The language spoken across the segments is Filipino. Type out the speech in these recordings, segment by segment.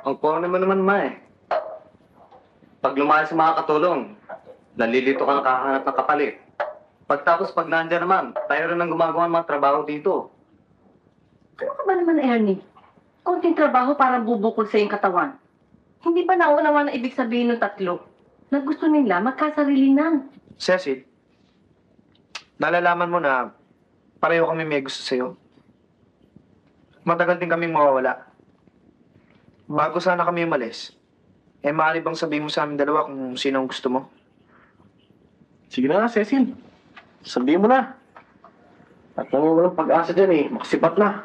Ang porne mo naman, ma eh. Pag lumahal sa mga katulong, nalilito ka nakahanap ng kapalit. Pagtapos pag nandiyan naman, tayo rin ang gumagawa ng mga trabaho dito. Ano ka ba naman, Ernie? Konting trabaho parang bubukol sa iyong katawan. Hindi ba nauunawa na ibig sabihin ng tatlo na gusto nila magkasarilinan? Cecil, nalalaman mo na pareho kami may gusto sa'yo. Matagal din kaming mawawala. Bago sana kami umalis, maaari bang sabihin mo sa amin dalawa kung sino ang gusto mo? Sige na nga, Cecil. Sabihin mo na. At nang walang pag-asa dyan makasipat na.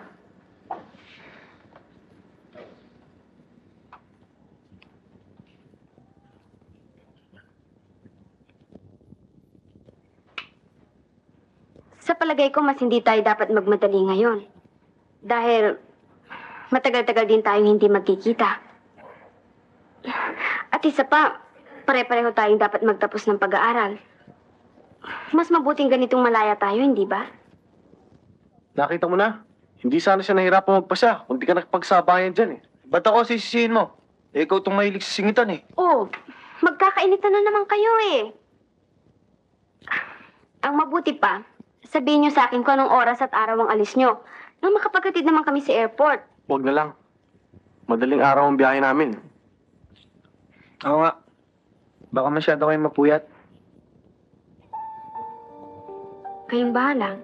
Sa palagay ko, mas hindi tayo dapat magmadali ngayon. Dahil matagal-tagal din tayong hindi magkikita. At isa pa, pare-pareho tayong dapat magtapos ng pag-aaral. Mas mabuting ganitong malaya tayo, hindi ba? Nakita mo na? Hindi sana siya nahirapan magpasya kung di ka nakapagsabayan dyan Ba't ako sisisihin mo? Ikaw itong mahilig sa singitan Oh, magkakainitan na naman kayo Ang mabuti pa, sabihin niyo sa akin kung anong oras at araw ang alis niyo. Nang makapaghatid naman kami sa airport. Huwag na lang. Madaling araw ang biyahe namin. Oo nga. Baka masyado kayong mapuyat. Kayong bahala.